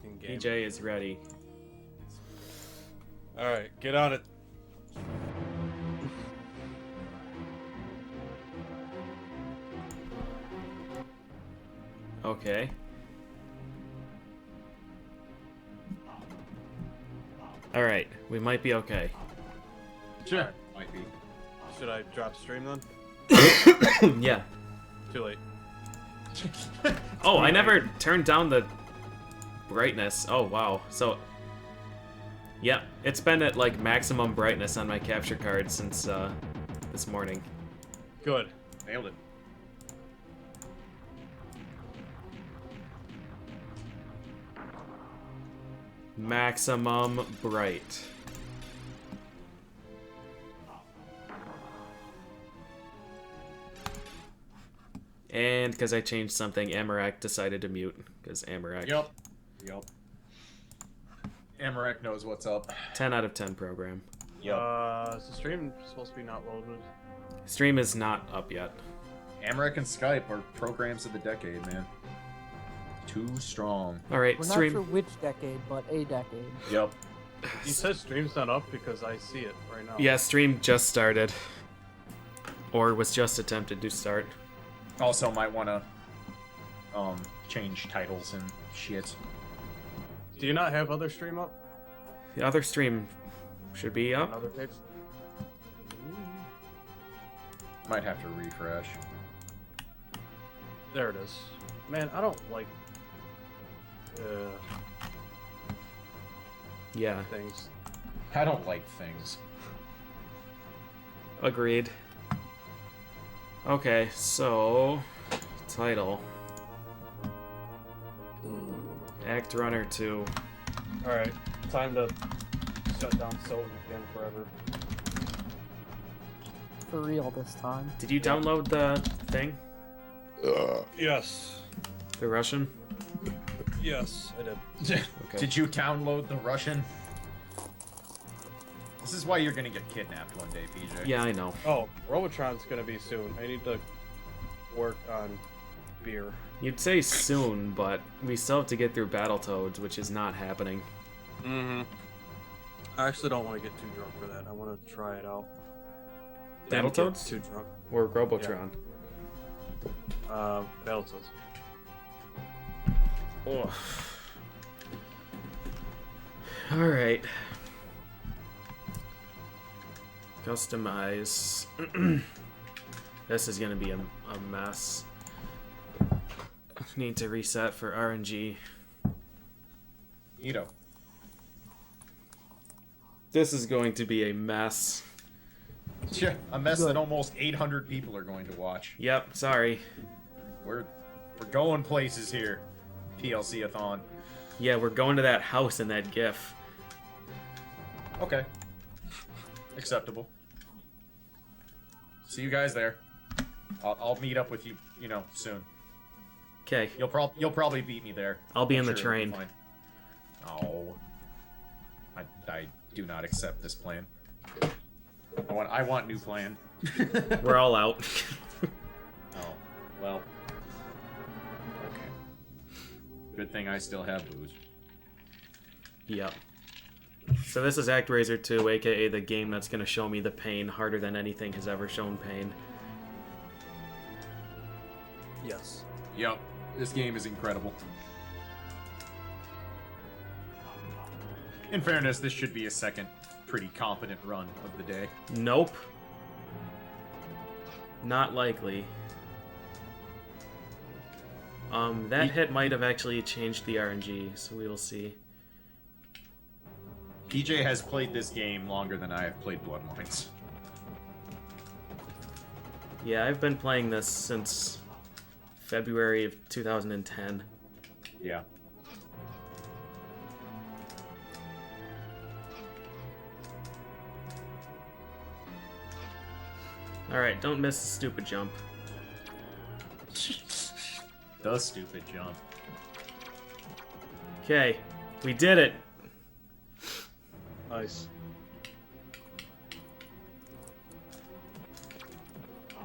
fucking game. PJ is ready. Alright, get on it. Okay. Alright, we might be okay. Sure. Might be. Should I drop stream then? Yeah. Too late. Oh, I never turned down the brightness. Oh, wow. So, yeah, it's been at like maximum brightness on my capture card since this morning. Good. Nailed it. Maximum bright. And because I changed something, Amarak decided to mute. Because Amarak. Yep. Amarak knows what's up. 10 out of 10 program. Yep. Is the stream supposed to be not loaded? Stream is not up yet. Amarak and Skype are programs of the decade, man. Too strong. Alright, We're stream. not sure which decade, but a decade. Yep. You said stream's not up because I see it right now. Yeah, stream just started. Or was just attempted to start. Also, might want to change titles and shit. Do you not have other stream up? The other stream should be up. Another page? Might have to refresh. There it is. Man, I don't like Yeah, things. I don't like things. agreed. Okay, so title. Act Runner 2. Alright, time to shut down Soul again forever. For real this time. Did you download the thing? Yes. The Russian? Yes, I did. Okay. Did you download the Russian? This is why you're gonna get kidnapped one day, PJ. Yeah, I know. Oh, Robotron's gonna be soon. I need to work on beer. You'd say soon, but we still have to get through Battletoads, which is not happening. Mm-hmm. I actually don't want to get too drunk for that. I want to try it out. Then get Battletoads? too drunk. Or Robotron. Battletoads. Oh. Alright. Customize. This is gonna be a mess. Need to reset for RNG. Neato. This is going to be a mess. Yeah, a mess that almost 800 people are going to watch. Yep, sorry. We're going places here. PLC-a-thon. Yeah, we're going to that house in that GIF. Okay. Acceptable. See you guys there. I'll meet up with you, soon. Okay, You'll probably beat me there. I'll be I'm in the sure it'll be train. fine. Oh. I do not accept this plan. I want new plan. We're all out. Oh, well. Okay. Good thing I still have booze. Yep. So this is ActRaiser 2, aka the game that's gonna show me the pain harder than anything has ever shown pain. Yes. Yep. This game is incredible. In fairness, this should be a second pretty competent run of the day. Nope. Not likely. That hit might have actually changed the RNG, so we will see. PJ has played this game longer than I have played Bloodlines. Yeah, I've been playing this since February of 2010. Yeah. Alright, don't miss the stupid jump. The stupid jump. Okay, we did it! Nice.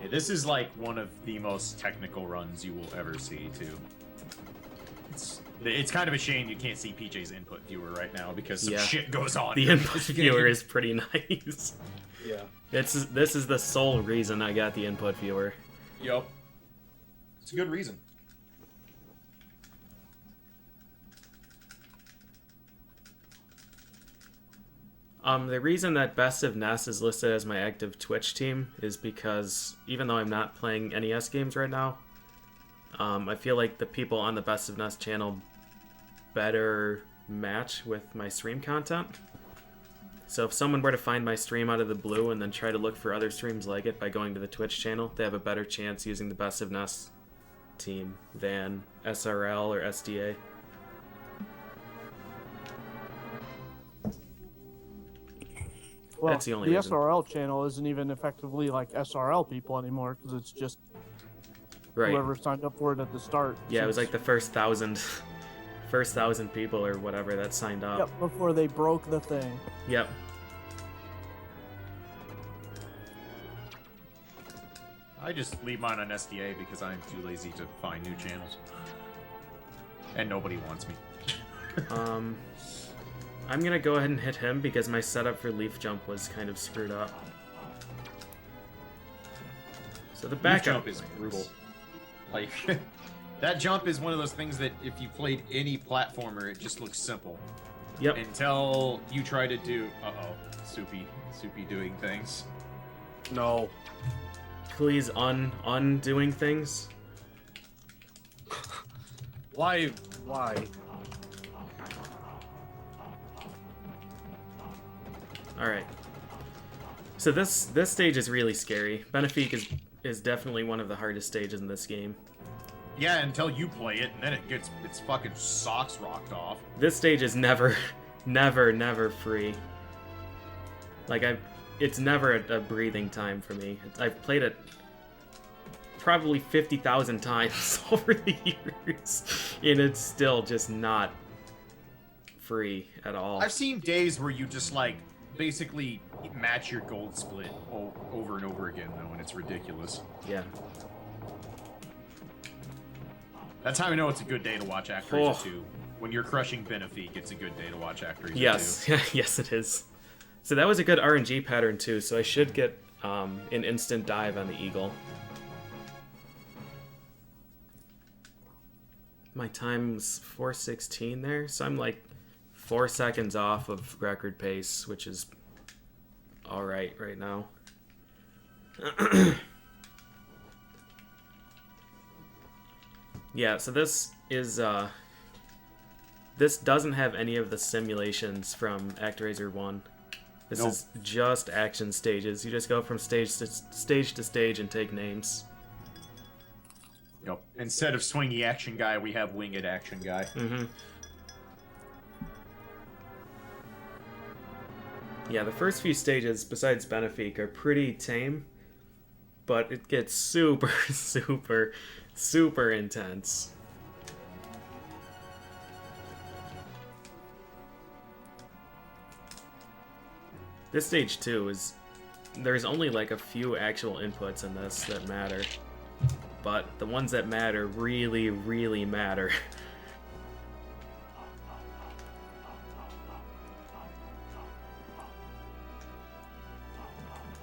Yeah, this is like one of the most technical runs you will ever see, too. It's kind of a shame you can't see PJ's input viewer right now because some Yeah. shit goes on. The during input this viewer game. is pretty nice. Yeah. This is the sole reason I got the input viewer. Yup. It's a good reason. The reason that Best of NES is listed as my active Twitch team is because even though I'm not playing NES games right now, I feel like the people on the Best of NES channel better match with my stream content. So if someone were to find my stream out of the blue and then try to look for other streams like it by going to the Twitch channel, they have a better chance using the Best of NES team than SRL or SDA. Well, That's the only the reason. SRL channel isn't even effectively like SRL people anymore because it's just Right. whoever signed up for it at the start. Yeah, it was since- like the first thousand people or whatever that signed up. Yep, before they broke the thing. Yep. I just leave mine on SDA because I'm too lazy to find new channels. And nobody wants me. I'm gonna go ahead and hit him because my setup for leaf jump was kind of screwed up. So the Back back jump is brutal. Like, that jump is one of those things that if you played any platformer, it just looks simple. Yep. Until you try to do... Uh-oh. Soupy doing things. No. Please undoing things. Why? Alright. So this stage is really scary. Benefique is definitely one of the hardest stages in this game. Yeah, until you play it, and then its fucking socks rocked off. This stage is never free. Like it's never a breathing time for me. I've played it probably 50,000 times over the years, and it's still just not free at all. I've seen days where you just, like, basically match your gold split over and over again, though, and it's ridiculous. Yeah. That's how I know it's a good day to watch ActRaiser 2. When you're crushing Benefique, it's a good day to watch ActRaiser 2. Yes, yes it is. So that was a good RNG pattern too, so I should get an instant dive on the eagle. My time's 4:16 there, so I'm like 4 seconds off of record pace, which is alright right now. Yeah, so this is this doesn't have any of the simulations from ActRaiser 1. This Nope. is just action stages. You just go from stage to stage and take names. Yep. Instead of swingy action guy, we have winged action guy. Mm-hmm. Yeah, the first few stages, besides Benefique, are pretty tame, but it gets super, super intense. This stage, too, there's only like a few actual inputs in this that matter, but the ones that matter really, really matter.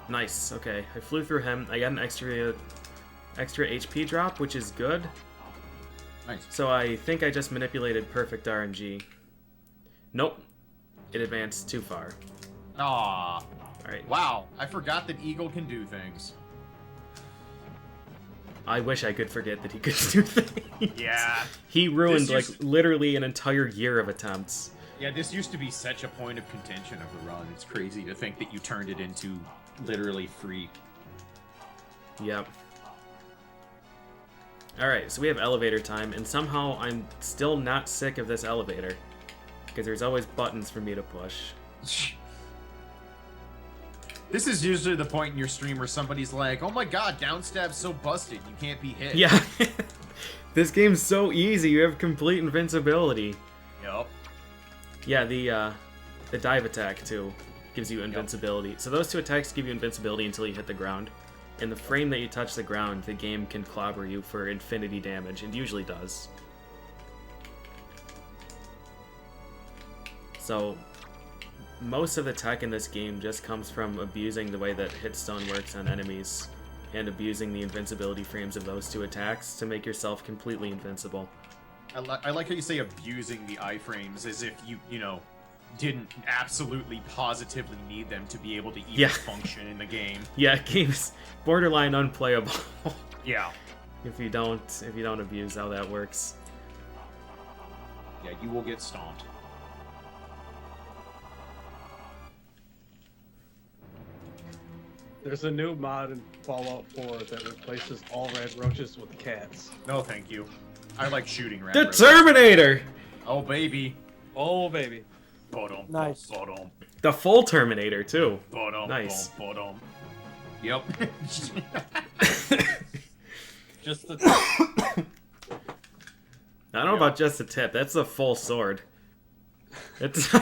Nice, okay. I flew through him. I got an extra HP drop, which is good. Nice. So I think I just manipulated perfect RNG. Nope. It advanced too far. Aww. Alright. Wow, I forgot that Eagle can do things. I wish I could forget that he could do things. Yeah. He ruined, This like, literally an entire year of attempts. Yeah, this used to be such a point of contention of the run. It's crazy to think that you turned it into literally free. Yep. Alright, so we have elevator time, and somehow I'm still not sick of this elevator. Because there's always buttons for me to push. This is usually the point in your stream where somebody's like, oh my god, downstab's so busted, you can't be hit. Yeah. This game's so easy, you have complete invincibility. Yup. Yeah, the dive attack, too, gives you invincibility. Yep. So those two attacks give you invincibility until you hit the ground. In the frame that you touch the ground, the game can clobber you for infinity damage, and usually does. So most of the tech in this game just comes from abusing the way that hitstone works on enemies and abusing the invincibility frames of those two attacks to make yourself completely invincible. I like how you say abusing the iframes as if you know, didn't absolutely positively need them to be able to even function in the game. Yeah, game's borderline unplayable. Yeah. if you don't abuse how that works. Yeah, you will get stomped. There's a new mod in Fallout 4 that replaces all red roaches with cats. No, thank you. I like shooting rat The roaches. Terminator! Oh, baby. Oh, baby. Bodum, Nice. bodum, The full Terminator, too. bodum, Nice. bodum. Yep. Just the... I don't know about just the tip. That's the full sword. It's...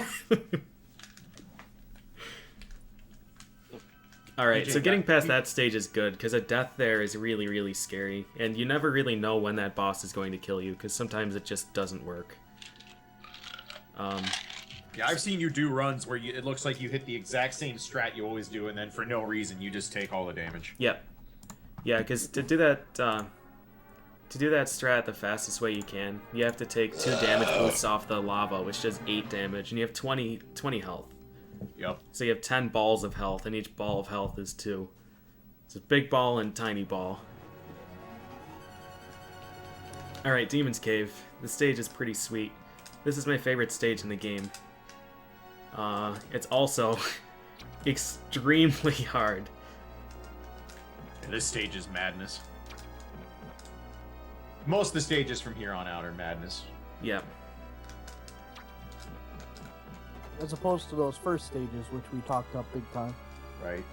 Alright, so getting past that stage is good, because a death there is really, really scary. And you never really know when that boss is going to kill you, because sometimes it just doesn't work. Yeah, I've seen you do runs where it looks like you hit the exact same strat you always do, and then for no reason you just take all the damage. Yep. Yeah, because to do that strat the fastest way you can, you have to take 2 damage boosts off the lava, which does 8 damage, and you have 20 health. Yep. So you have 10 balls of health, and each ball of health is 2. It's a big ball and tiny ball. Alright, Demon's Cave. This stage is pretty sweet. This is my favorite stage in the game. It's also extremely hard. Yeah, this stage is madness. Most of the stages from here on out are madness. Yep. As opposed to those first stages, which we talked up big time. Right.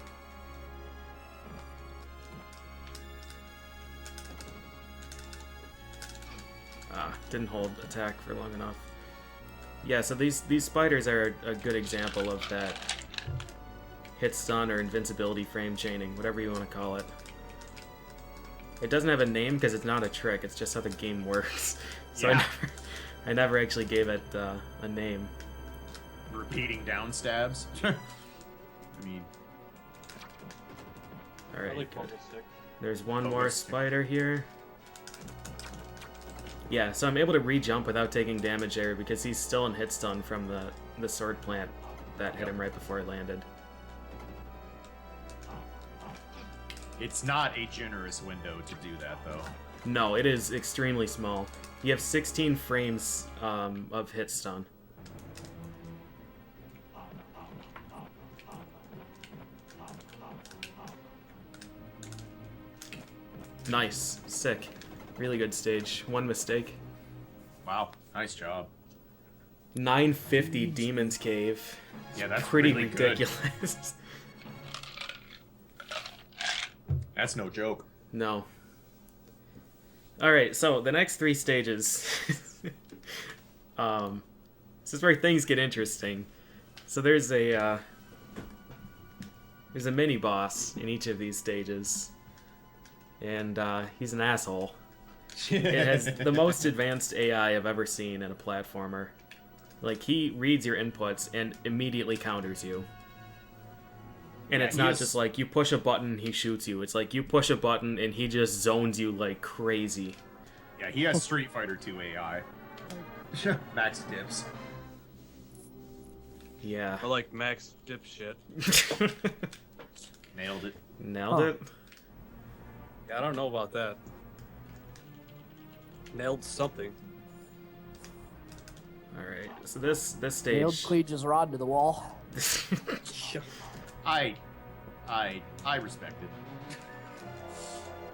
Didn't hold attack for long enough. Yeah, so these spiders are a good example of that hit stun or invincibility frame chaining, whatever you want to call it. It doesn't have a name because it's not a trick, it's just how the game works. So Yeah. I never actually gave it a name. Repeating down stabs. I mean, Alright, Really good. focus stick. There's one Focus more stick. spider here. Yeah, so I'm able to re-jump without taking damage there because he's still in hit stun from the sword plant that hit him right before it landed. it's not a generous window to do that, though. No, it is extremely small. You have 16 frames of hit stun. Nice. Sick. Really good stage. One mistake. Wow, nice job. 950 Demon's Cave. Yeah, that's Pretty really good. ridiculous. That's no joke. No. Alright, so the next 3 stages. This is where things get interesting. So there's a mini boss in each of these stages. And he's an asshole. It has the most advanced AI I've ever seen in a platformer. Like, he reads your inputs and immediately counters you. And Yeah, it's he not is- just like, you push a button, he shoots you. It's like, you push a button and he just zones you like crazy. Yeah, he has Street Fighter 2 AI. Max dips. Yeah. Or like Max dipshit. Nailed it. Nailed Huh. it. Yeah, I don't know about that. Nailed something. Alright, so this Nailed stage... Cleege's rod to the wall. I respect it.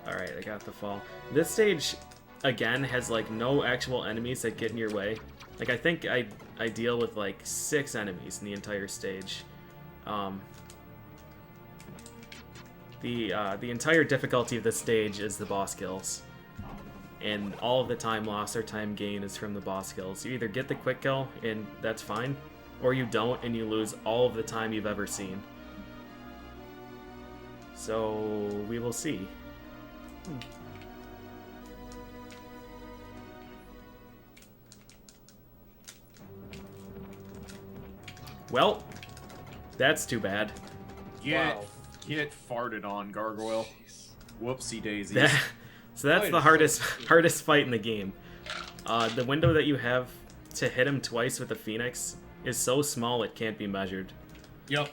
Alright, I got the fall. This stage, again, has like no actual enemies that get in your way. Like, I think I deal with like 6 enemies in the entire stage. The entire difficulty of this stage is the boss kills. And all of the time loss or time gain is from the boss kills. You either get the quick kill, and that's fine, or you don't, and you lose all of the time you've ever seen. So, we will see. Well, that's too bad. Get farted on, Gargoyle. Whoopsie daisies. So that's the hardest fight in the game. The window that you have to hit him twice with the Phoenix is so small it can't be measured. Yep.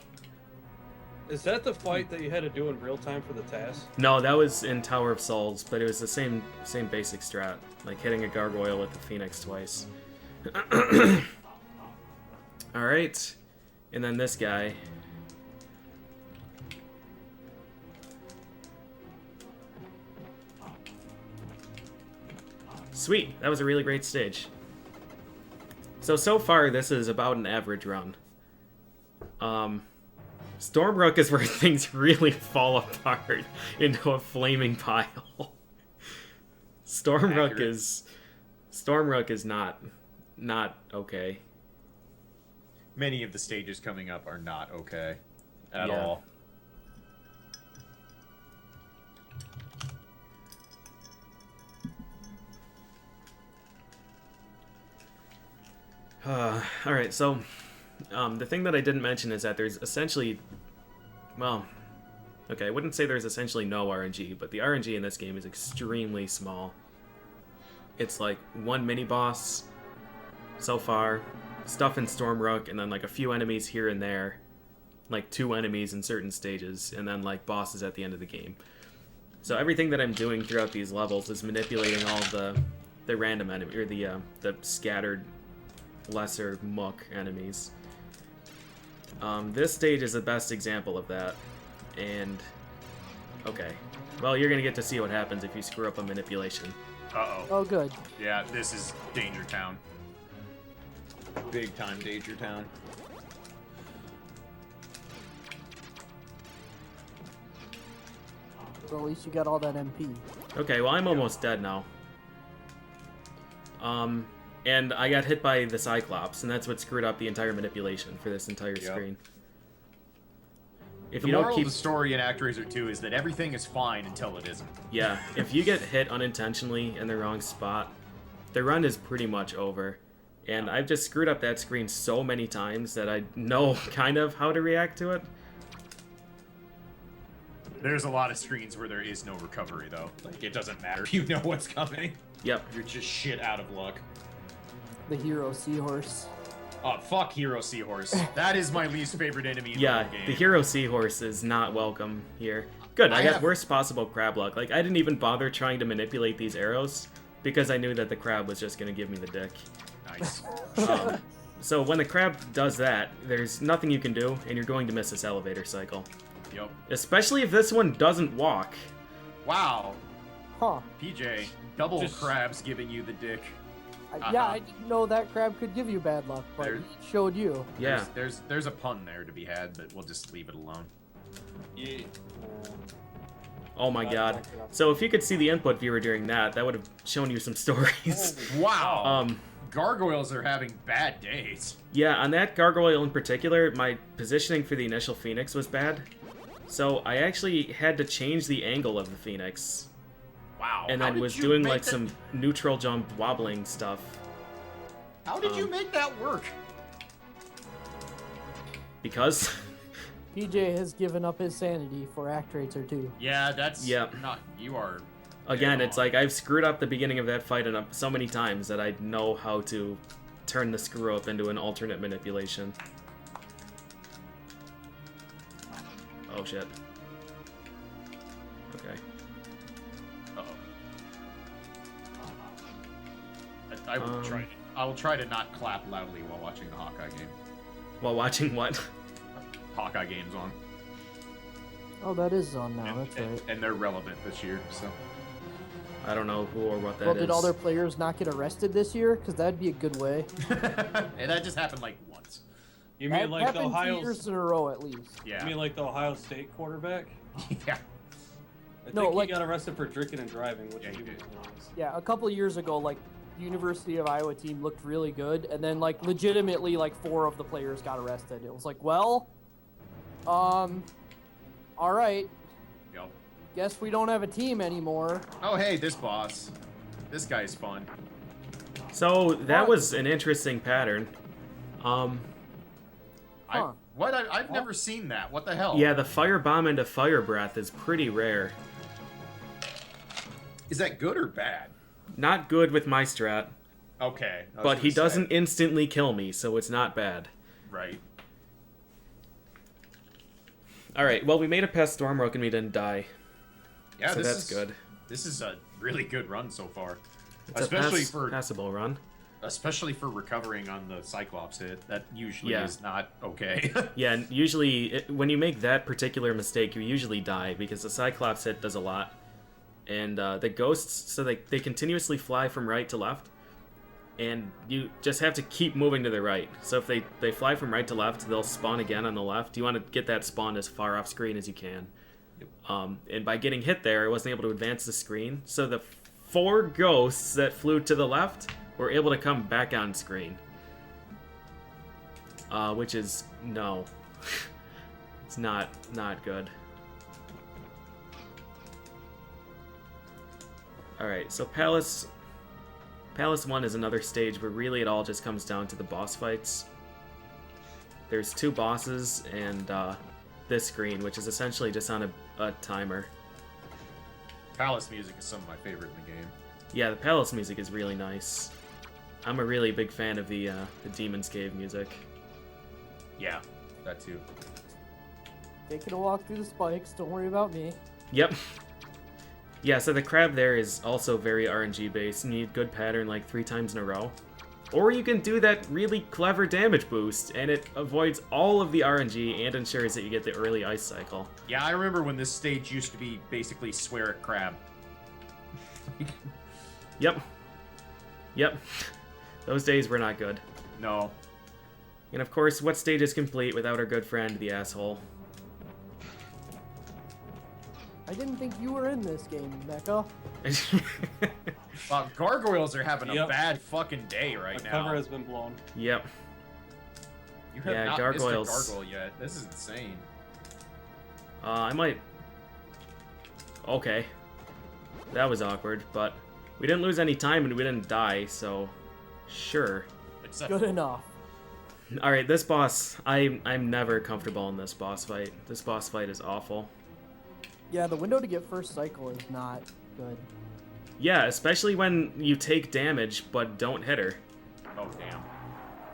Is that the fight that you had to do in real time for the task? No, that was in Tower of Souls, but it was the same basic strat, like hitting a gargoyle with the Phoenix twice. All right, and then this guy. Sweet, that was a really great stage. So far this is about an average run. Stormrook is where things really fall apart into a flaming pile. Stormrook is not okay. Many of the stages coming up are not okay at all. Alright, so the thing that I didn't mention is that there's essentially, well, okay, I wouldn't say there's essentially no RNG, but the RNG in this game is extremely small. It's like one mini-boss so far, stuff in Stormrook, and then like a few enemies here and there, like 2 enemies in certain stages, and then like bosses at the end of the game. So everything that I'm doing throughout these levels is manipulating all the random enemy, or the scattered lesser muck enemies. This stage is the best example of that, and okay, well, you're gonna get to see what happens if you screw up a manipulation. Uh-oh. Oh, good. Yeah, this is Danger Town. Big time Danger Town. So at least you got all that MP. Okay, well, I'm almost dead now. And I got hit by the Cyclops, and that's what screwed up the entire manipulation for this entire screen. If The you don't moral keep of the story in ActRaiser 2 is that everything is fine until it isn't. Yeah, if you get hit unintentionally in the wrong spot, the run is pretty much over. And I've just screwed up that screen so many times that I know kind of how to react to it. There's a lot of screens where there is no recovery, though. Like, it doesn't matter. You know what's coming. Yep. You're just shit out of luck. The hero seahorse. Oh, fuck Hero Seahorse. That is my least favorite enemy in the Yeah, whole game. the hero seahorse is not welcome here. Good, I got worst possible crab luck. Like, I didn't even bother trying to manipulate these arrows because I knew that the crab was just going to give me the dick. Nice. So when the crab does that, there's nothing you can do, and you're going to miss this elevator cycle. Yep. Especially if this one doesn't walk. Wow. Huh. PJ, double crabs giving you the dick. Yeah, I didn't know that crab could give you bad luck, but There- it showed you. Yeah. There's a pun there to be had, but we'll just leave it alone. Yeah. Oh my god. So if you could see the input viewer during that, that would have shown you some stories. Wow. Gargoyles are having bad days. Yeah, on that gargoyle in particular, my positioning for the initial Phoenix was bad. So I actually had to change the angle of the Phoenix. Wow. And How then did was you doing make like that- some neutral jump wobbling stuff. How did you make that work? Because PJ has given up his sanity for ActRaiser 2. Yeah, that's Yep. not. You are. again, dead it's on. like I've screwed up the beginning of that fight enough so many times that I know how to turn the screw up into an alternate manipulation. Oh shit. Okay. Uh-oh. I will try. I will try to not clap loudly while watching the Hawkeye game. While watching what? Hawkeye game's on, Oh, that is on now, that's right. and they're relevant this year. So I don't know who or what that Well, is. did all their players not get arrested this year? Because that'd be a good way. and that just happened like once. You That mean like the happened 2 Ohio? years in a row at least. You Yeah. mean like the Ohio State quarterback? Yeah. I No, think like- he got arrested for drinking and driving, which Yeah, is he even did. worse. Yeah, a couple of years ago, like, the University of Iowa team looked really good, and then, like, legitimately, like, 4 of the players got arrested. It was like, well, alright, Yep. guess we don't have a team anymore. Oh hey, this boss. This guy's fun. So that was an interesting pattern. I Huh. I've never seen that. What the hell? Yeah, the fire bomb into fire breath is pretty rare. Is that good or bad? Not good with my strat, Okay. but he doesn't instantly kill me, so it's not bad. Right. Alright, well, we made it past Stormrook and we didn't die. Yeah, so that's good. This is a really good run so far. It's especially a passable run. Especially for recovering on the Cyclops hit. That usually is not okay. Yeah, and usually, when you make that particular mistake, you usually die, because the Cyclops hit does a lot. And the ghosts, so they continuously fly from right to left, and you just have to keep moving to the right. So if they fly from right to left, they'll spawn again on the left. You want to get that spawn as far off screen as you can. Yep. And by getting hit there, I wasn't able to advance the screen, so the 4 ghosts that flew to the left were able to come back on screen. Which is, no. It's not good. Alright, so Palace 1 is another stage where really it all just comes down to the boss fights. There's 2 bosses and this screen, which is essentially just on a timer. Palace music is some of my favorite in the game. Yeah, the Palace music is really nice. I'm a really big fan of the Demon's Cave music. Yeah, that too. Taking a walk through the spikes, don't worry about me. Yep. Yeah, so the crab there is also very RNG based, and you need good pattern like 3 times in a row. Or you can do that really clever damage boost, and it avoids all of the RNG and ensures that you get the early ice cycle. Yeah, I remember when this stage used to be basically swear at crab. Yep. Those days were not good. No. And of course, what stage is complete without our good friend, the asshole? I didn't think you were in this game, Mecha. Gargoyles are having a Yep. bad fucking day right The now. cover has been blown. Yep. You have Yeah, not gargoyles. missed a gargoyle yet. This is insane. I might... Okay. That was awkward, but we didn't lose any time and we didn't die, so... Sure. Except Good enough. Alright, this boss... I'm never comfortable in this boss fight. This boss fight is awful. Yeah, the window to get first cycle is not good. Yeah, especially when you take damage but don't hit her. Oh, damn.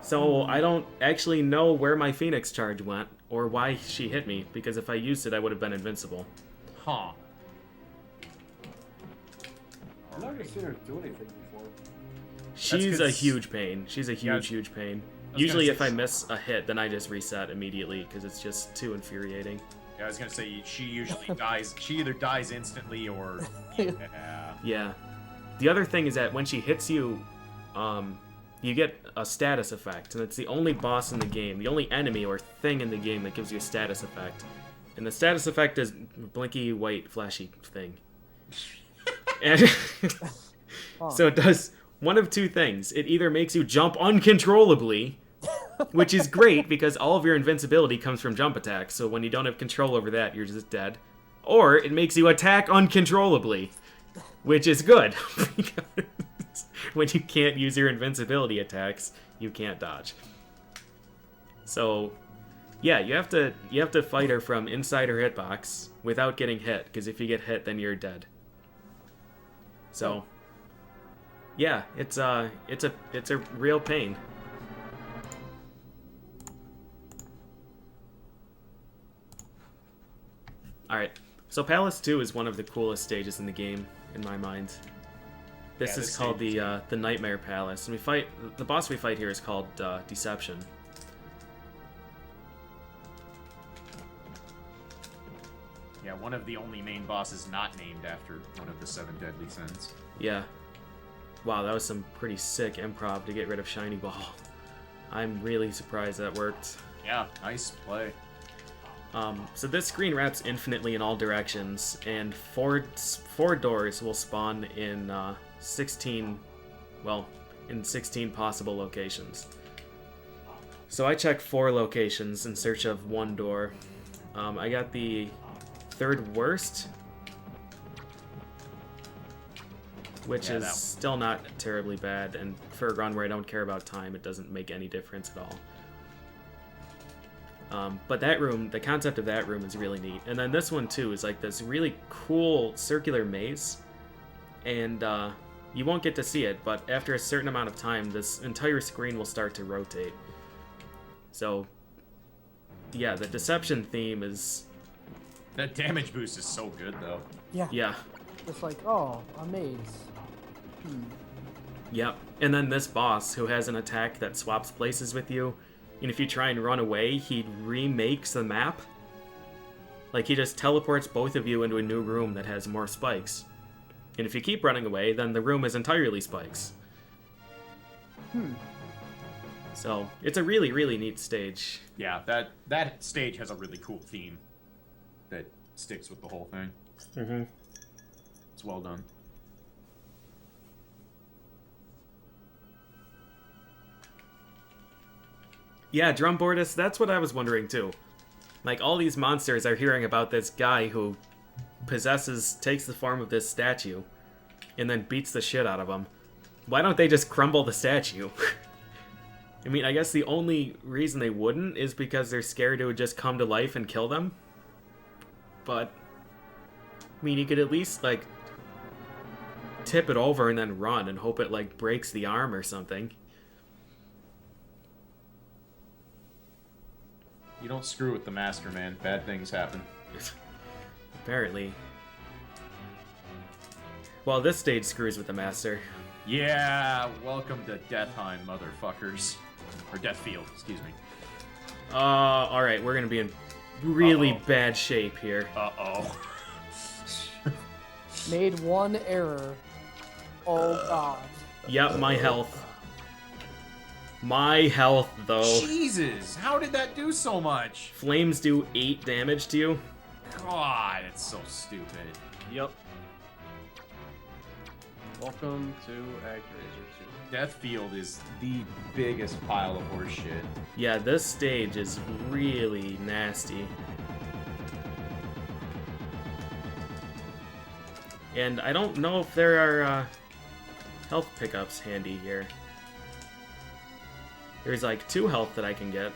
So I don't actually know where my Phoenix charge went, or why she hit me, because if I used it, I would have been invincible. Huh. I've never seen her do anything before. She's a 'cause- huge pain. She's a Yeah, huge pain. was Usually gonna if say I miss a hit, then I just reset immediately, because it's just too infuriating. Yeah, I was gonna say, she usually dies. She either dies instantly or... Yeah. Yeah. The other thing is that when she hits you, you get a status effect, and it's the only boss in the game, the only enemy or thing in the game that gives you a status effect. And the status effect is blinky, white, flashy thing. And so it does one of 2 things. It either makes you jump uncontrollably, which is great because all of your invincibility comes from jump attacks, so when you don't have control over that, you're just dead. Or it makes you attack uncontrollably, which is good because when you can't use your invincibility attacks, you can't dodge. So, yeah, you have to fight her from inside her hitbox without getting hit, because if you get hit, then you're dead. So, yeah, it's a real pain. Alright, so Palace 2 is one of the coolest stages in the game, in my mind. This Yeah, is this called stage the Nightmare Palace, and the boss we fight here is called Deception. Yeah, one of the only main bosses not named after one of the 7 deadly sins. Yeah. Wow, that was some pretty sick improv to get rid of Shiny Ball. I'm really surprised that worked. Yeah, nice play. So this screen wraps infinitely in all directions, and four doors will spawn in 16 possible locations. So I checked 4 locations in search of 1 door. I got the 3rd worst, which is still not terribly bad, and for a run where I don't care about time, it doesn't make any difference at all. But that room, the concept of that room is really neat. And then this one too is like this really cool circular maze. And you won't get to see it, but after a certain amount of time, this entire screen will start to rotate. So, yeah, the deception theme is... That damage boost is so good, though. Yeah. Yeah. Just like, oh, a maze. Yep. And then this boss, who has an attack that swaps places with you, and if you try and run away, he remakes the map. Like, he just teleports both of you into a new room that has more spikes. And if you keep running away, then the room is entirely spikes. So, it's a really, really neat stage. Yeah, that stage has a really cool theme that sticks with the whole thing. Mm-hmm. It's well done. Yeah, Drumbordus, that's what I was wondering too. Like, all these monsters are hearing about this guy who takes the form of this statue, and then beats the shit out of him. Why don't they just crumble the statue? I mean, I guess the only reason they wouldn't is because they're scared it would just come to life and kill them. But, I mean, you could at least, like, tip it over and then run and hope it, like, breaks the arm or something. You don't screw with the master, man. Bad things happen. Apparently. Well, this stage screws with the master. Yeah, welcome to Deathheim, motherfuckers. Or Deathfield, excuse me. Alright, we're gonna be in really bad shape here. Uh-oh. Made one error. Oh, God. Yep, my health. My health, though. Jesus, how did that do so much? Flames do 8 damage to you. God, it's so stupid. Yep. Welcome to ActRaiser 2. Deathfield is the biggest pile of horse shit. Yeah, this stage is really nasty. And I don't know if there are health pickups handy here. There's like 2 health that I can get.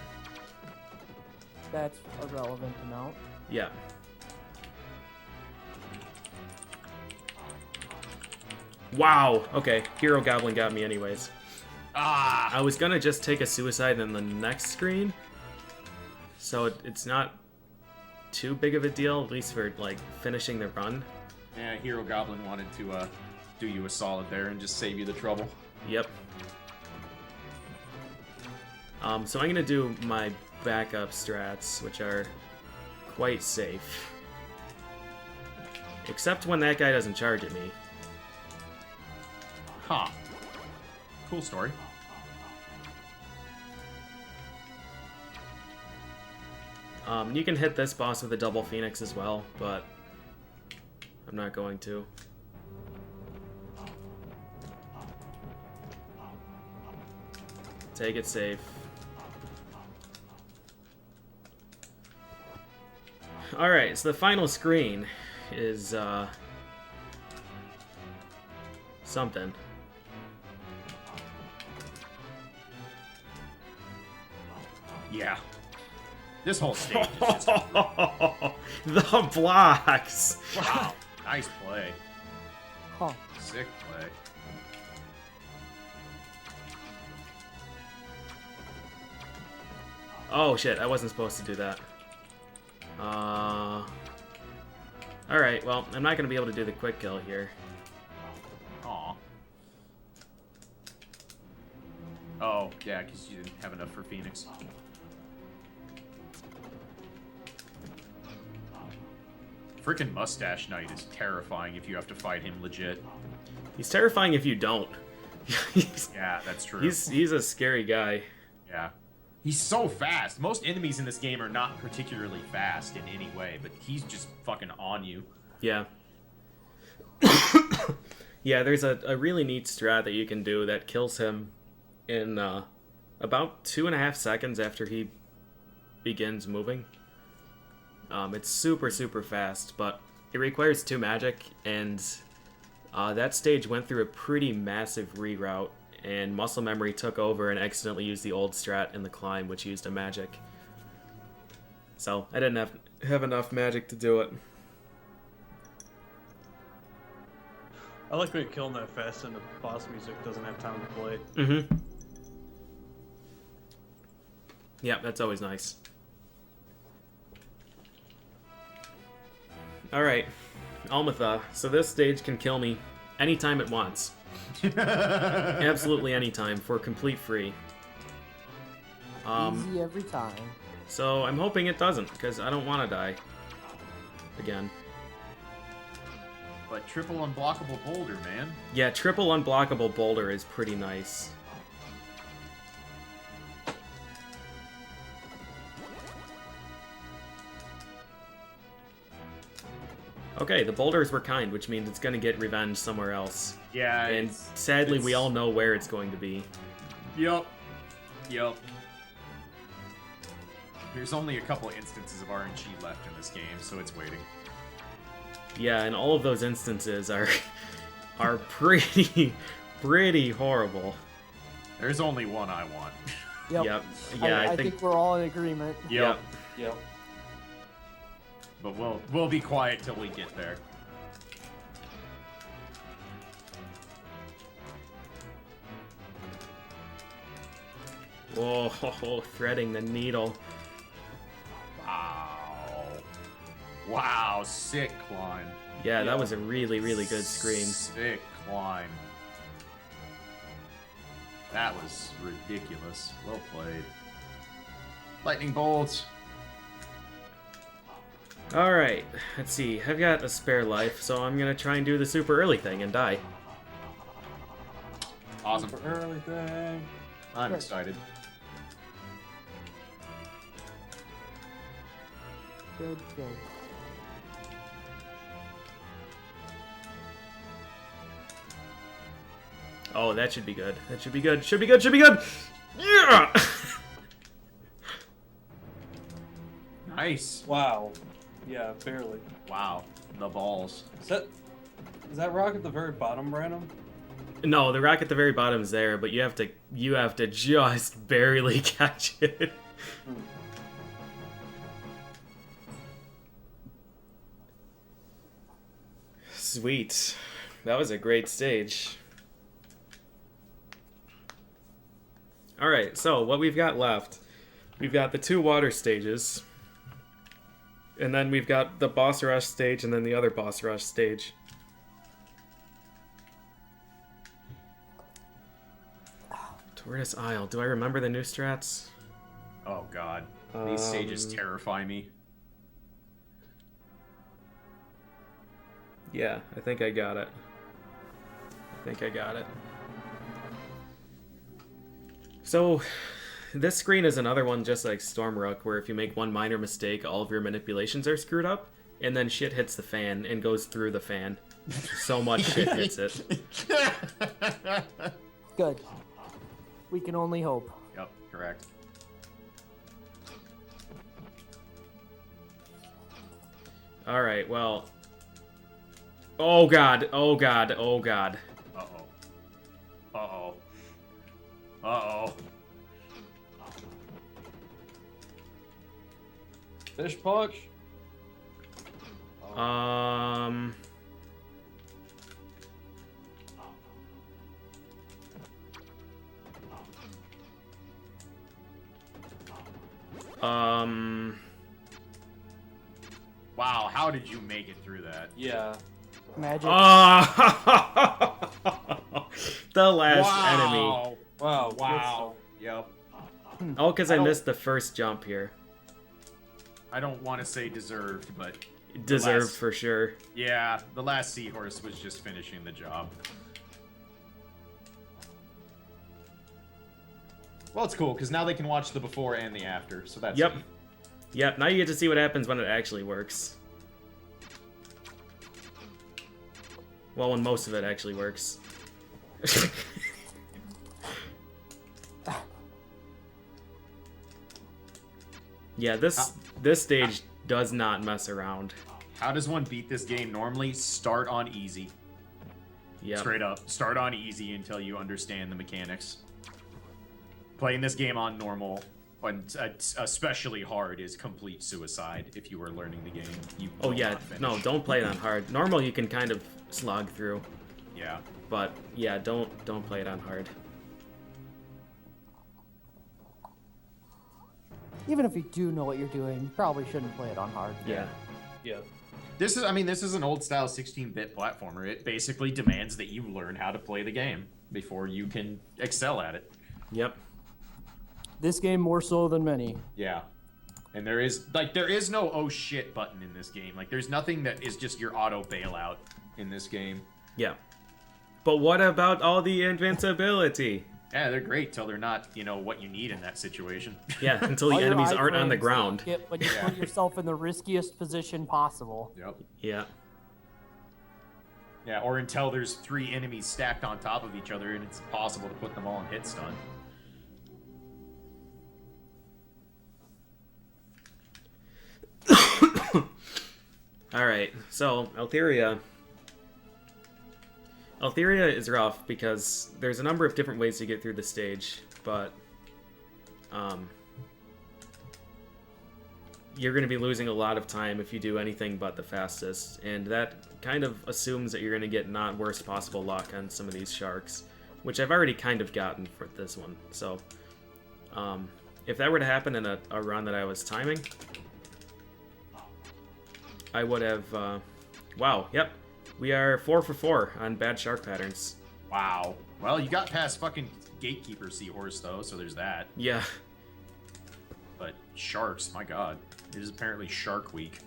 That's a relevant amount. Yeah. Wow! Okay, Hero Goblin got me anyways. Ah! I was gonna just take a suicide in the next screen, so it's not too big of a deal, at least for, like, finishing the run. Yeah, Hero Goblin wanted to do you a solid there and just save you the trouble. Yep. So I'm gonna do my backup strats, which are quite safe. Except when that guy doesn't charge at me. Huh. Cool story. You can hit this boss with a double phoenix as well, but I'm not going to. Take it safe. Alright, so the final screen is, something. Yeah. This whole stage is just... The blocks! Wow. Nice play. Huh. Sick play. Oh shit, I wasn't supposed to do that. Alright, well, I'm not gonna be able to do the quick kill here. Aw. Oh, yeah, because you didn't have enough for Phoenix. Frickin' Mustache Knight is terrifying if you have to fight him legit. He's terrifying if you don't. Yeah, that's true. He's a scary guy. Yeah. He's so fast. Most enemies in this game are not particularly fast in any way, but he's just fucking on you. Yeah. Yeah, there's a really neat strat that you can do that kills him in about 2.5 seconds after he begins moving. It's super, super fast, but it requires 2 magic, and that stage went through a pretty massive reroute, and muscle memory took over and accidentally used the old strat in the climb, which used a magic. So I didn't have enough magic to do it. I like when you're killing that fast and the boss music doesn't have time to play. Mm-hmm. Yeah, that's always nice. Alright, Almatha. So this stage can kill me anytime it wants. Absolutely anytime, for complete free. Easy every time. So I'm hoping it doesn't, because I don't want to die. Again. But triple unblockable boulder, man. Yeah, triple unblockable boulder is pretty nice. Okay, the boulders were kind, which means it's gonna get revenge somewhere else. Yeah, And sadly, we all know where it's going to be. Yup. Yup. There's only a couple instances of RNG left in this game, so it's waiting. Yeah, and all of those instances are pretty horrible. There's only one I want. Yep. Yep. Yeah, I think we're all in agreement. Yep. Yep. But we'll be quiet till we get there. Whoa, threading the needle. Wow. Wow, sick climb. Yeah, that was a really, really good scream. Sick climb. That was ridiculous. Well played. Lightning bolts. Alright, let's see. I've got a spare life, so I'm gonna try and do the super early thing and die. Awesome. For early thing. I'm Sure. excited. Good, good. Oh, that should be good. That should be good. Should be good. Should be good. Yeah. Nice. Wow. Yeah, barely. Wow. The balls. Is that rock at the very bottom, Brandon? No, the rock at the very bottom is there, but you have to just barely catch it. Sweet. That was a great stage. Alright, so what we've got left, we've got the 2 water stages, and then we've got the boss rush stage and then the other boss rush stage. Tortoise Isle. Do I remember the new strats? Oh god. These stages terrify me. Yeah, I think I got it. So, this screen is another one just like Stormrook, where if you make one minor mistake, all of your manipulations are screwed up, and then shit hits the fan and goes through the fan. So much shit hits it. Good. We can only hope. Yep, correct. Alright, well... Oh god, oh god, oh god. Uh-oh. Uh-oh. Uh-oh. Fish punch. Wow, how did you make it through that? Yeah. Magic. The last enemy. Wow. Wow. Yep. Oh, because I missed the first jump here. I don't want to say deserved, but... Deserved last- for sure. Yeah, the last seahorse was just finishing the job. Well, it's cool, because now they can watch the before and the after, so that's Yep. neat. Yep, now you get to see what happens when it actually works. Well, when most of it actually works. Yeah, this stage does not mess around. How does one beat this game normally? Start on easy. Yep. Straight up. Start on easy until you understand the mechanics. Playing this game on normal But especially hard is complete suicide if you are learning the game. You Oh will yeah, not finish. no, don't play it on hard. Normal you can kind of slog through, Yeah. but yeah, don't play it on hard. Even if you do know what you're doing, you probably shouldn't play it on hard. Yeah. Yeah. This is an old style 16-bit platformer. It basically demands that you learn how to play the game before you can excel at it. Yep. This game more so than many. Yeah. And there is no oh shit button in this game. Like there's nothing that is just your auto bailout in this game. Yeah. But what about all the invincibility? Yeah, they're great till they're not, what you need in that situation. Yeah, until the All your enemies aren't on the iframes ground. Get when you put yourself in the riskiest position possible. Yep. Yeah. Yeah, or until there's 3 enemies stacked on top of each other and it's impossible to put them all in hit stun. Alright, so Altheria is rough because there's a number of different ways to get through the stage, but you're going to be losing a lot of time if you do anything but the fastest, and that kind of assumes that you're going to get not worst possible luck on some of these sharks, which I've already kind of gotten for this one. So if that were to happen in a run that I was timing, I would have... wow, yep. We are 4 for 4 on bad shark patterns. Wow. Well, you got past fucking Gatekeeper Seahorse, though, so there's that. Yeah. But sharks, my god. It is apparently Shark Week.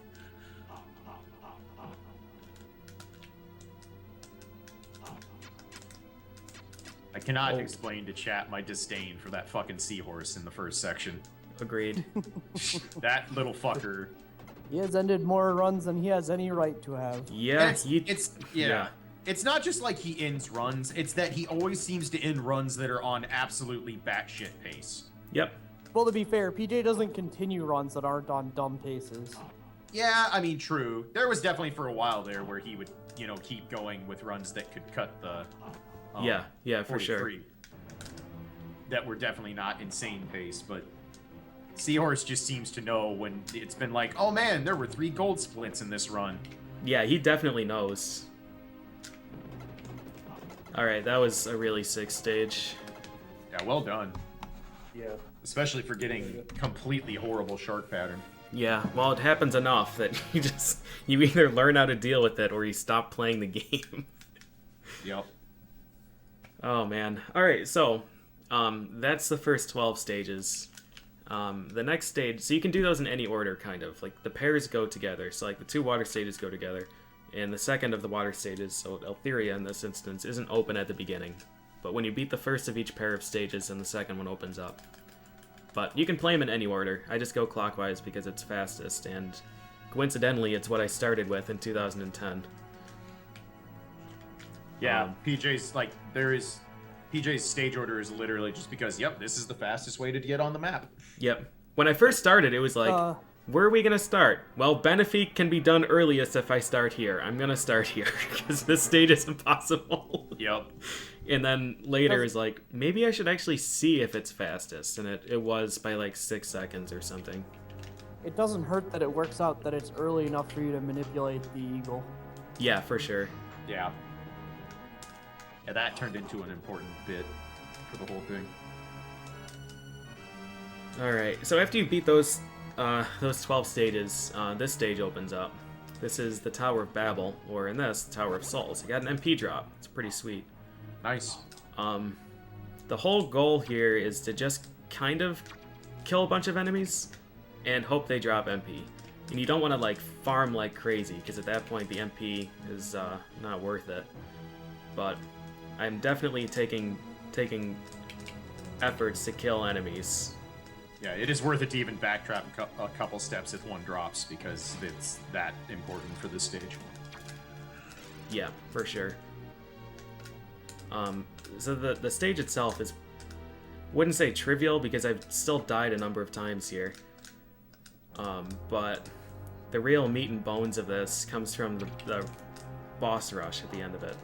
I cannot explain to chat my disdain for that fucking seahorse in the first section. Agreed. That little fucker. He has ended more runs than he has any right to have. Yeah, Yeah. It's not just like he ends runs, it's that he always seems to end runs that are on absolutely batshit pace. Yep. Well, to be fair, PJ doesn't continue runs that aren't on dumb paces. Yeah, I mean, true. There was definitely for a while there where he would, keep going with runs that could cut the... yeah, for sure. 43. That were definitely not insane pace, but Seahorse just seems to know when it's been like, oh man, there were 3 gold splits in this run. Yeah, he definitely knows. Alright, that was a really sick stage. Yeah, well done. Yeah. Especially for getting completely horrible shark pattern. Yeah, well, it happens enough that you either learn how to deal with it or you stop playing the game. Yep. Oh, man. Alright, so, that's the first 12 stages. The next stage, so you can do those in any order, kind of. Like, the pairs go together, so like the 2 water stages go together. And the second of the water stages, so Altheria in this instance, isn't open at the beginning. But when you beat the first of each pair of stages, then the second one opens up. But you can play them in any order. I just go clockwise because it's fastest, and coincidentally, it's what I started with in 2010. Yeah, PJ's stage order is literally just because, yep, this is the fastest way to get on the map. Yep. When I first started, it was like, where are we going to start? Well, Benefic can be done earliest if I start here. I'm going to start here, because this stage is impossible. Yep. And then later is like, maybe I should actually see if it's fastest. And it was by like 6 seconds or something. It doesn't hurt that it works out that it's early enough for you to manipulate the eagle. Yeah, for sure. Yeah. Yeah, that turned into an important bit for the whole thing. Alright, so after you beat those 12 stages, this stage opens up. This is the Tower of Babel, or in this, the Tower of Souls. You got an MP drop. It's pretty sweet. Nice. The whole goal here is to just kind of kill a bunch of enemies and hope they drop MP. And you don't want to like farm like crazy, because at that point the MP is not worth it. But I'm definitely taking efforts to kill enemies. Yeah, it is worth it to even backtrap a couple steps if one drops, because it's that important for this stage. Yeah, for sure. So the stage itself is, wouldn't say trivial, because I've still died a number of times here. But the real meat and bones of this comes from the boss rush at the end of it.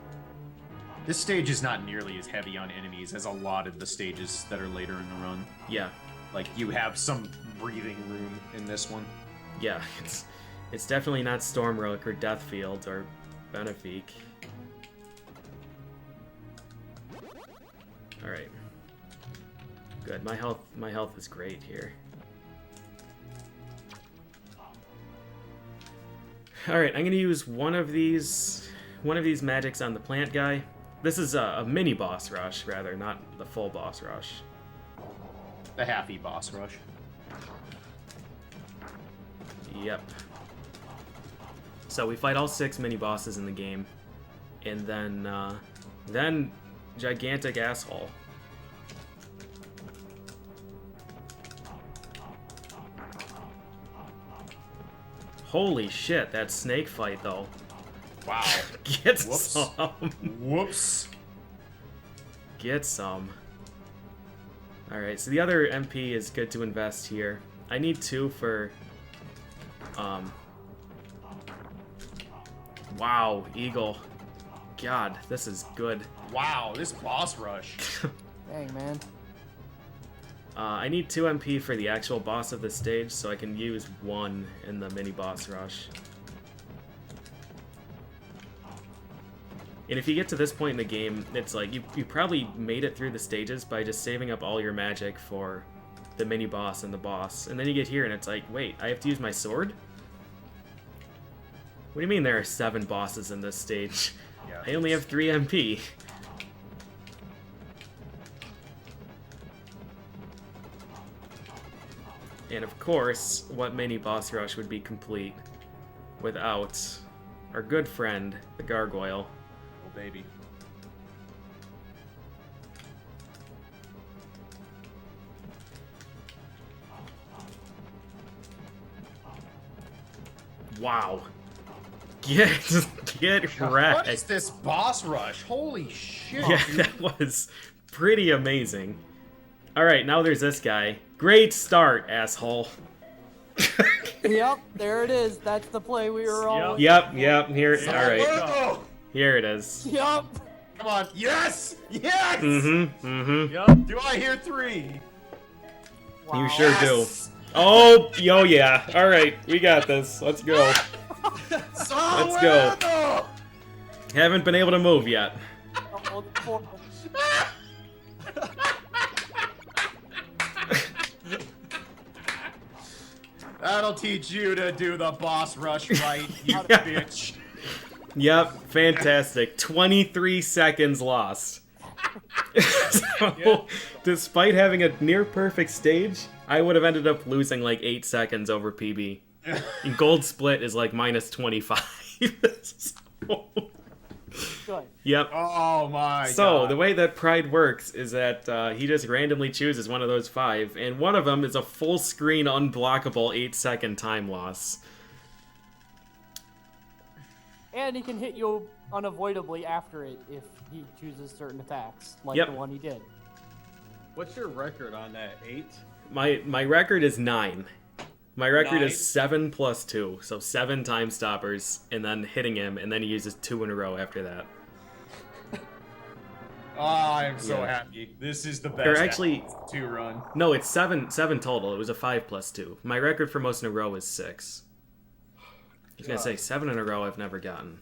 This stage is not nearly as heavy on enemies as a lot of the stages that are later in the run. Yeah. Like, you have some breathing room in this one. Yeah, it's definitely not Stormrook or Deathfield or Benefique. Alright. Good. My health is great here. Alright, I'm gonna use one of these magics on the plant guy. This is a mini boss rush, rather, not the full boss rush. The halfy boss rush. Yep. So we fight all 6 mini bosses in the game, and then gigantic asshole. Holy shit, that snake fight though. Wow. Get Whoops. some. Whoops. Get some. Alright, so the other MP is good to invest here. I need 2 for... Wow, Eagle. God, this is good. Wow, this boss rush. Dang, man. I need 2 MP for the actual boss of the stage, so I can use 1 in the mini boss rush. And if you get to this point in the game, it's like, you probably made it through the stages by just saving up all your magic for the mini boss and the boss. And then you get here and it's like, wait, I have to use my sword? What do you mean there are 7 bosses in this stage? Yeah. I only have 3 MP. And of course, what mini boss rush would be complete without our good friend, the Gargoyle. Oh, baby. Wow. Get wrecked. What is this boss rush? Holy shit. Yeah, that was pretty amazing. Alright, now there's this guy. Great start, asshole. Yep, there it is. That's the play we were all. Yep, here, alright. Oh, Here it is. Yep. come on. Yes! Yes! Yep. Do I hear 3? Wow. You sure do. Oh, yeah. Alright, we got this. Let's go. Let's go. Haven't been able to move yet. Oh, poor- That'll teach you to do the boss rush right, you Yeah. bitch. Yep, fantastic. 23 seconds lost. So, despite having a near perfect stage, I would have ended up losing like 8 seconds over PB. And gold split is like minus 25. So, Good. yep. Oh my So, god. the way that Pride works is that he just randomly chooses one of those 5, and one of them is a full screen unblockable 8-second time loss. And he can hit you unavoidably after it if he chooses certain attacks, like Yep. the one he did. What's your record on that? 8? My record is 9. My record 9? is 7 plus 2, so 7 time stoppers, and then hitting him, and then he uses 2 in a row after that. Oh, I am so Yeah. happy. This is the best Or actually- 2 run. No, it's 7 total. It was a 5 plus 2. My record for most in a row is 6. I was gonna say 7 in a row I've never gotten.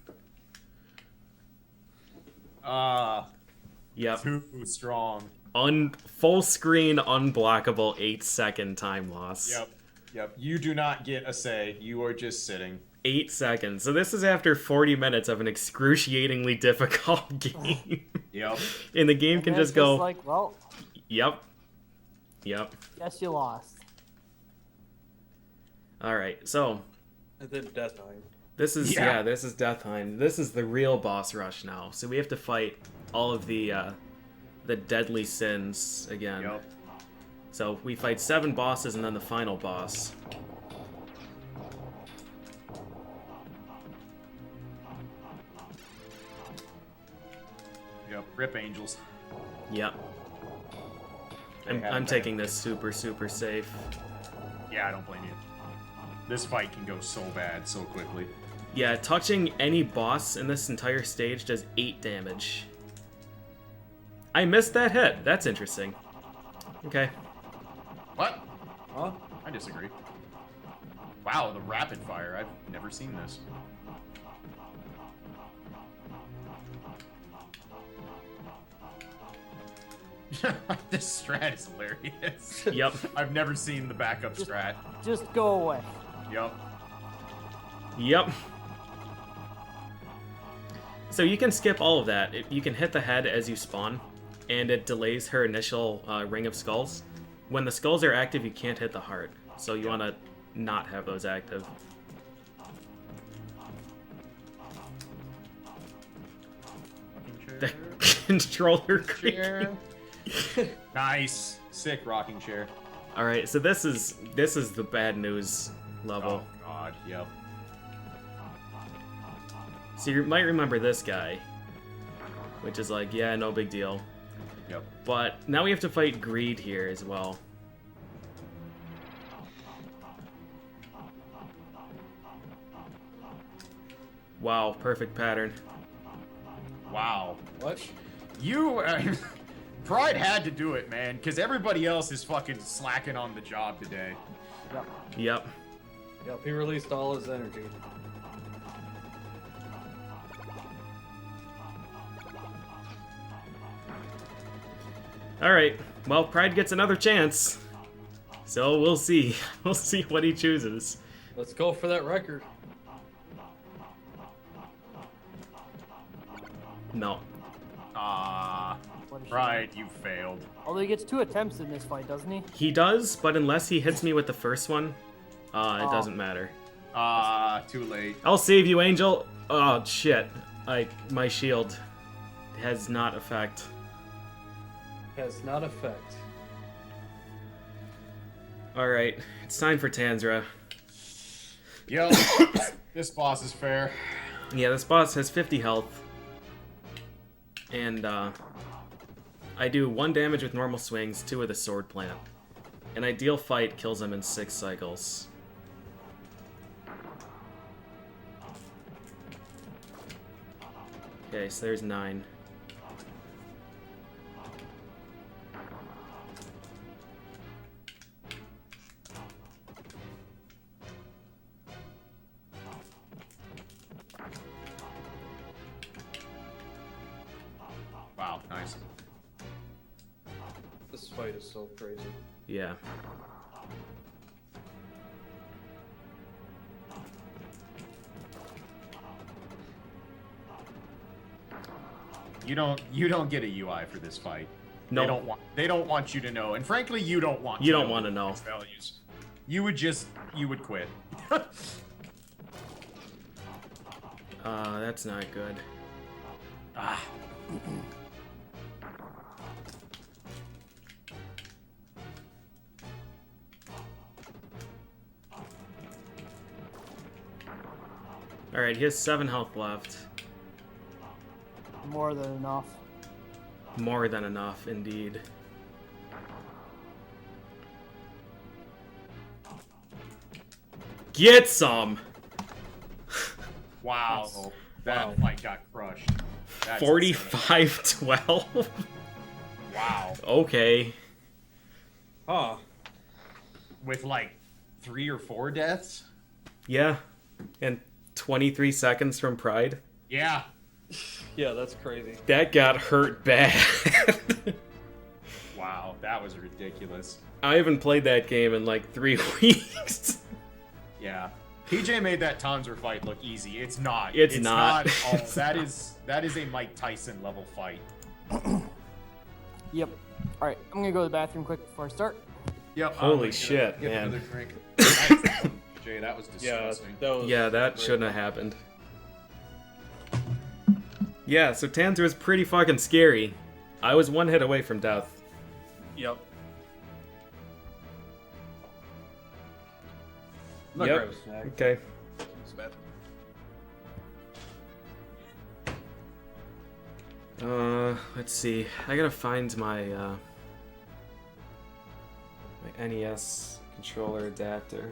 Yep. Too strong. Full screen unblockable 8-second time loss. Yep. You do not get a say. You are just sitting. 8 seconds. So this is after 40 minutes of an excruciatingly difficult game. Yep. And the game can And just it's go, like, well, yep. guess you lost. Alright, so And then Death Time. this is Yeah. this is Deathheim. This is the real boss rush now. So we have to fight all of the deadly sins again. Yep. So we fight 7 bosses and then the final boss. Yep. Rip Angels. Yep. I'm taking this super safe. Yeah, I don't blame you. This fight can go so bad so quickly. Yeah, touching any boss in this entire stage does 8 damage. I missed that hit. That's interesting. Okay. What? Huh? I disagree. Wow, the rapid fire. I've never seen this. This strat is hilarious. Yep. I've never seen the backup strat. Just go away. Yep. Yep. So you can skip all of that. You can hit the head as you spawn, and it delays her initial ring of skulls. When the skulls are active, you can't hit the heart. So you want to not have those active. The controller creaking. Nice. Sick rocking chair. Alright, so this is the bad news level. Oh god, yep. So you might remember this guy, which is like, yeah, no big deal. Yep. But now we have to fight Greed here as well. Wow, perfect pattern. Wow. What? You, Pride had to do it, man, because everybody else is fucking slacking on the job today. Yep. Yep. Yep, he released all his energy. Alright, well, Pride gets another chance. So we'll see. We'll see what he chooses. Let's go for that record. No. What a shame. Pride, you failed. Although he gets 2 attempts in this fight, doesn't he? He does, but unless he hits me with the first one, it Oh. doesn't matter. Too late. I'll save you, Angel. Oh, shit. My shield has not effect. Has not effect. Alright, it's time for Tanzra. Yep. This boss is fair. Yeah, this boss has 50 health. And, I do 1 damage with normal swings, 2 with a sword plant. An ideal fight kills him in 6 cycles. Okay, so there's 9. Wow, nice. This fight is so crazy. Yeah. You don't get a UI for this fight. No. They don't want you to know, and frankly, you don't want. You don't want to know. its values. You would quit. That's not good. Ah. Alright, he has 7 health left. More than enough. More than enough, indeed. Get some! Wow. That fight got crushed. That's 45-12? Wow. Okay. Huh. With like 3 or 4 deaths? Yeah. And 23 seconds from Pride. Yeah. Yeah, that's crazy. That got hurt bad. Wow, that was ridiculous. I haven't played that game in like 3 weeks. Yeah. PJ made that Tanzra fight look easy. It's not. It's not. Oh, that is a Mike Tyson level fight. Yep. Alright, I'm gonna go to the bathroom quick before I start. Yep. Holy shit, Get man. another drink. PJ, that was Yeah, disgusting. that was. Yeah, that shouldn't have happened. Yeah, so Tanzra was pretty fucking scary. I was 1 hit away from death. Yep. Yep. Okay. Let's see. I gotta find my my NES controller adapter.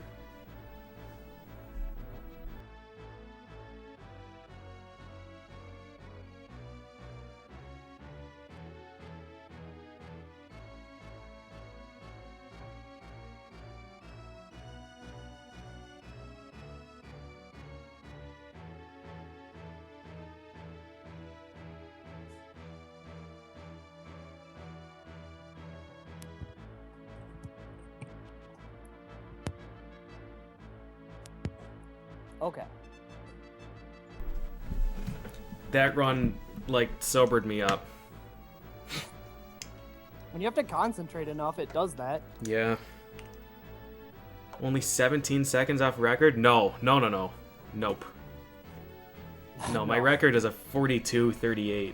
Okay. That run, like, sobered me up. When you have to concentrate enough, it does that. Yeah. Only 17 seconds off record? No. Nope. No, my record is a 42:38.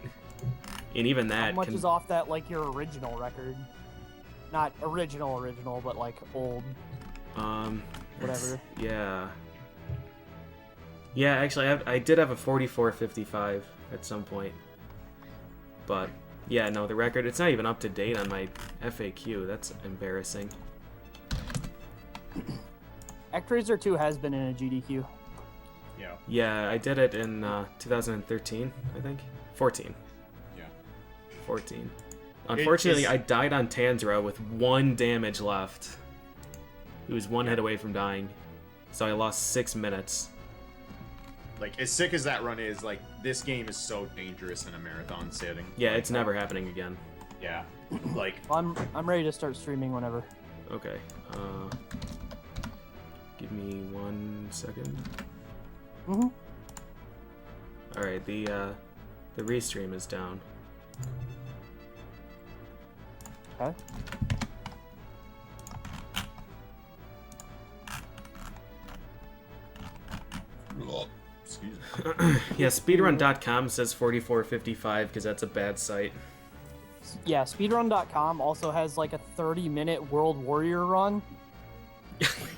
And even that How much is off that, like, your original record? Not original, but, like, old. Whatever. Whatever. Yeah. Yeah, actually, I did have a 44:55 at some point. But, yeah, no, the record, it's not even up to date on my FAQ. That's embarrassing. ActRaiser 2 has been in a GDQ. Yeah. Yeah, I did it in 2013, I think. 14. Yeah. 14. Unfortunately, I died on Tanzra with 1 damage left. He was 1 hit away from dying. So I lost 6 minutes. Like, as sick as that run is, like, this game is so dangerous in a marathon setting. Yeah, it's never happening again. Yeah. Like, I'm ready to start streaming whenever. Okay. Give me 1 second. Mm-hmm. Alright, the restream is down. Okay. excuse me. Yeah, speedrun.com says 44:55 because that's a bad site. Yeah, speedrun.com also has like a 30-minute World Warrior run.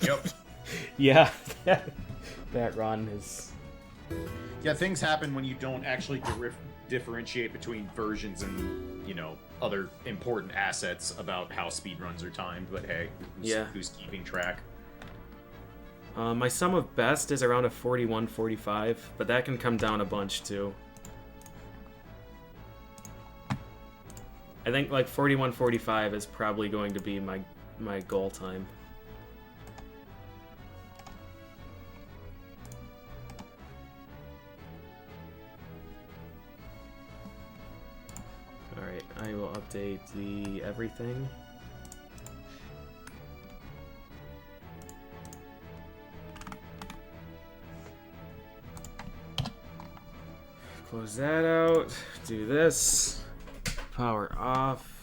Yep. Yeah, that run is... Yeah, things happen when you don't actually differentiate between versions and, you know, other important assets about how speedruns are timed, but hey, who's keeping track? My sum of best is around a 41:45, but that can come down a bunch too. I think like 41:45 is probably going to be my goal time. Alright, I will update the everything. Close that out, do this, power off.